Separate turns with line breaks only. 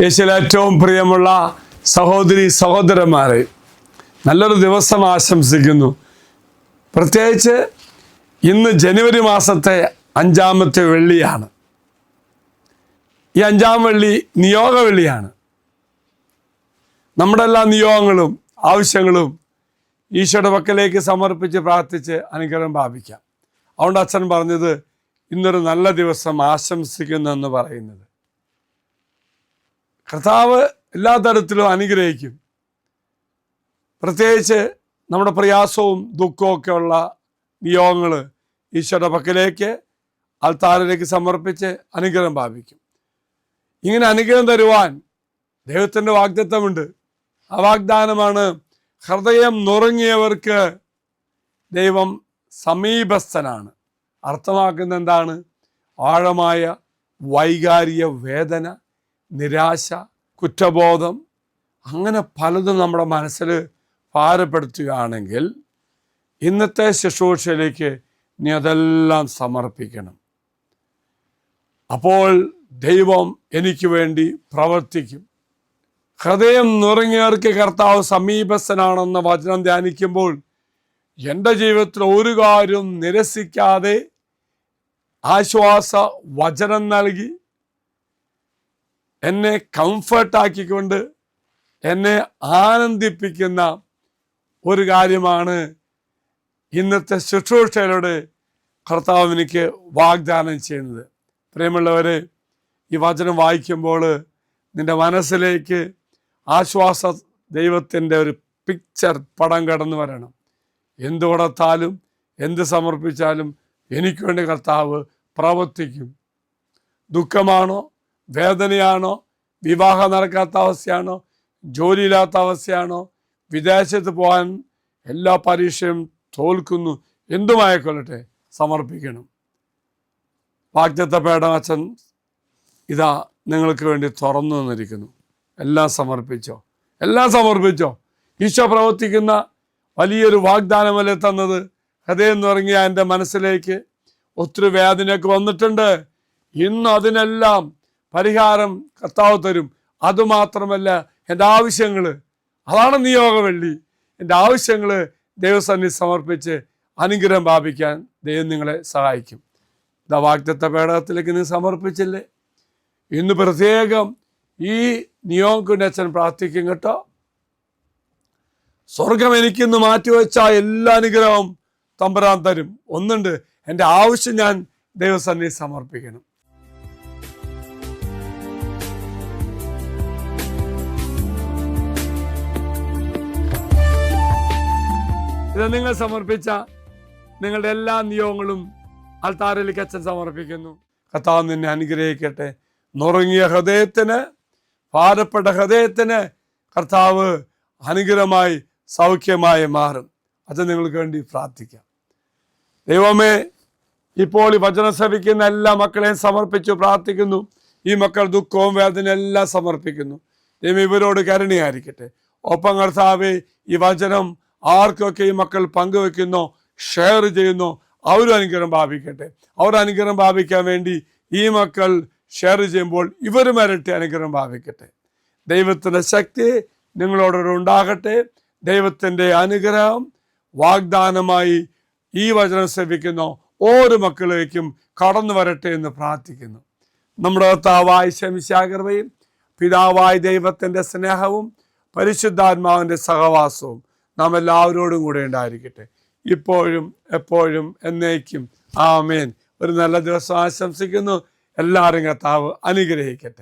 യേശുവിൽ ഏറ്റവും പ്രിയമുള്ള സഹോദരി സഹോദരന്മാരെ, നല്ലൊരു ദിവസം ആശംസിക്കുന്നു. പ്രത്യേകിച്ച് ഇന്ന് ജനുവരി മാസത്തെ 5-ാമത്തെ വെള്ളിയാണ്. ഈ 5-ാം വെള്ളി നിയോഗ വെള്ളിയാണ്. നമ്മുടെ എല്ലാ നിയോഗങ്ങളും ആവശ്യങ്ങളും ഈശോയുടെ പക്കലേക്ക് സമർപ്പിച്ച് പ്രാർത്ഥിച്ച് അനുഗ്രഹം പ്രാപിക്കാം. അതുകൊണ്ട് അച്ഛൻ പറഞ്ഞത് ഇന്നൊരു നല്ല ദിവസം ആശംസിക്കുന്നു എന്ന് പറയുന്നത്. കർത്താവ് എല്ലാ തരത്തിലും അനുഗ്രഹിക്കും. പ്രത്യേകിച്ച് നമ്മുടെ പ്രയാസവും ദുഃഖവും ഒക്കെ ഉള്ള നിയോഗങ്ങൾ ഈശോയുടെ പക്കലേക്ക് അൾത്താരിലേക്ക് സമർപ്പിച്ച് അനുഗ്രഹം പ്രാപിക്കും. ഇങ്ങനെ അനുഗ്രഹം തരുവാൻ ദൈവത്തിൻ്റെ വാഗ്ദത്തമുണ്ട്. ആ വാഗ്ദാനമാണ് ഹൃദയം നുറുങ്ങിയവർക്ക് ദൈവം സമീപസ്ഥനാണ്. അർത്ഥമാക്കുന്ന എന്താണ്? ആഴമായ വൈകാരിക വേദന, നിരാശ, കുറ്റബോധം, അങ്ങനെ പലതും നമ്മുടെ മനസ്സിൽ ഭാരപ്പെടുത്തുകയാണെങ്കിൽ ഇന്നത്തെ ശുശ്രൂഷയിലേക്ക് നീ അതെല്ലാം സമർപ്പിക്കണം. അപ്പോൾ ദൈവം എനിക്ക് വേണ്ടി പ്രവർത്തിക്കും. ഹൃദയം നുറുങ്ങിയവർക്ക് കർത്താവ് സമീപസ്ഥനാണെന്ന വചനം ധ്യാനിക്കുമ്പോൾ എൻ്റെ ജീവിതത്തിൽ ഒരു കാര്യം നിരസിക്കാതെ ആശ്വാസ വചനം നൽകി എന്നെ കംഫർട്ടാക്കിക്കൊണ്ട് എന്നെ ആനന്ദിപ്പിക്കുന്ന ഒരു കാര്യമാണ് ഇന്നത്തെ ശുശ്രൂഷയിലൂടെ കർത്താവ് എനിക്ക് വാഗ്ദാനം ചെയ്യുന്നത്. പ്രിയമുള്ളവരെ, ഈ വചനം വായിക്കുമ്പോൾ നിൻ്റെ മനസ്സിലേക്ക് ആശ്വാസ ദൈവത്തിൻ്റെ ഒരു പിക്ചർ പടം കടന്നു വരണം. എന്ത് കൊടുത്താലും എന്ത് സമർപ്പിച്ചാലും എനിക്ക് വേണ്ടി കർത്താവ് പ്രവർത്തിക്കും. ദുഃഖമാണോ, വേദനയാണോ, വിവാഹം നടക്കാത്ത അവസ്ഥയാണോ, ജോലിയില്ലാത്ത അവസ്ഥയാണോ, വിദേശത്ത് പോകാൻ എല്ലാ പരീക്ഷയും തോൽക്കുന്നു, എന്തുമായിക്കൊള്ളട്ടെ സമർപ്പിക്കണം. വാഗ്ദത്ത പേടം അച്ഛൻ ഇതാ നിങ്ങൾക്ക് വേണ്ടി തുറന്നു തന്നിരിക്കുന്നു. എല്ലാം സമർപ്പിച്ചോ, എല്ലാം സമർപ്പിച്ചോ. ഈശോ പ്രവർത്തിക്കുന്ന വലിയൊരു വാഗ്ദാനമല്ലേ തന്നത്. ഹൃദയം നുറങ്ങിയ എൻ്റെ മനസ്സിലേക്ക് ഒത്തിരി വേദനയൊക്കെ വന്നിട്ടുണ്ട്. ഇന്ന് അതിനെല്ലാം പരിഹാരം കർത്താവ് തരും. അതുമാത്രമല്ല, എൻ്റെ ആവശ്യങ്ങൾ, അതാണ് നിയോഗ വെള്ളി, എൻ്റെ ആവശ്യങ്ങൾ ദൈവസന്നിധി സമർപ്പിച്ച് അനുഗ്രഹം പ്രാപിക്കാൻ ദൈവം നിങ്ങളെ സഹായിക്കും. ഇതാ വാഗ്ദത്ത പേടകത്തിലേക്ക് നീ സമർപ്പിച്ചില്ലേ? ഇന്ന് പ്രത്യേകം ഈ നിയോഗത്തിൻ്റെ അച്ഛൻ പ്രാർത്ഥിക്കും കേട്ടോ. സ്വർഗം എനിക്കിന്ന് മാറ്റിവെച്ച എല്ലാ അനുഗ്രഹവും തമ്പുരാൻ തരും. ഒന്നുണ്ട്, എൻ്റെ ആവശ്യം ഞാൻ ദൈവസന്നിധി സമർപ്പിക്കണം. ഇത് നിങ്ങൾ സമർപ്പിച്ച നിങ്ങളുടെ എല്ലാ നിയോഗങ്ങളും അൾത്താരിലേക്ക് അച്ഛൻ സമർപ്പിക്കുന്നു. കർത്താവ് നിന്നെ അനുഗ്രഹിക്കട്ടെ. നുറുങ്ങിയ ഹൃദയത്തിന്, ഭാരപ്പെട്ട ഹൃദയത്തിന് കർത്താവ് അനുഗ്രഹമായി സൗഖ്യമായി മാറും. അത് നിങ്ങൾക്ക് വേണ്ടി പ്രാർത്ഥിക്കാം. ദൈവമേ, ഇപ്പോൾ ഈ വചനം ശ്രവിക്കുന്ന എല്ലാ മക്കളെയും സമർപ്പിച്ചു പ്രാർത്ഥിക്കുന്നു. ഈ മക്കൾ ദുഃഖവും വേദന എല്ലാം സമർപ്പിക്കുന്നു. ദൈവം ഇവരോട് കരുണയായിരിക്കട്ടെ. ഒപ്പം കർത്താവേ, ഈ വചനം ആർക്കൊക്കെ ഈ മക്കൾ പങ്കുവെക്കുന്നോ, ഷെയർ ചെയ്യുന്നോ, അവരും അനുഗ്രഹം ഭാവിക്കട്ടെ. അവർ അനുഗ്രഹം ഭാവിക്കാൻ വേണ്ടി ഈ മക്കൾ ഷെയർ ചെയ്യുമ്പോൾ ഇവരും ഇരട്ടി അനുഗ്രഹം ഭാവിക്കട്ടെ. ദൈവത്തിൻ്റെ ശക്തി നിങ്ങളോടൊരു ഉണ്ടാകട്ടെ. ദൈവത്തിൻ്റെ അനുഗ്രഹം വാഗ്ദാനമായി ഈ വചനം ശ്രവിക്കുന്ന ഓരോ മക്കളിലേക്കും കടന്നു വരട്ടെ എന്ന് പ്രാർത്ഥിക്കുന്നു. നമ്മുടെ കർത്താവായ ശമിശാകൃപയും പിതാവായ ദൈവത്തിൻ്റെ സ്നേഹവും പരിശുദ്ധാത്മാവിൻ്റെ സഹവാസവും നാം എല്ലാവരോടും കൂടെ ഉണ്ടായിരിക്കട്ടെ, ഇപ്പോഴും എപ്പോഴും എന്നേക്കും. ആമേൻ. ഒരു നല്ല ദിവസം ആശംസിക്കുന്നു. എല്ലാവരും കർത്താവ് അനുഗ്രഹിക്കട്ടെ.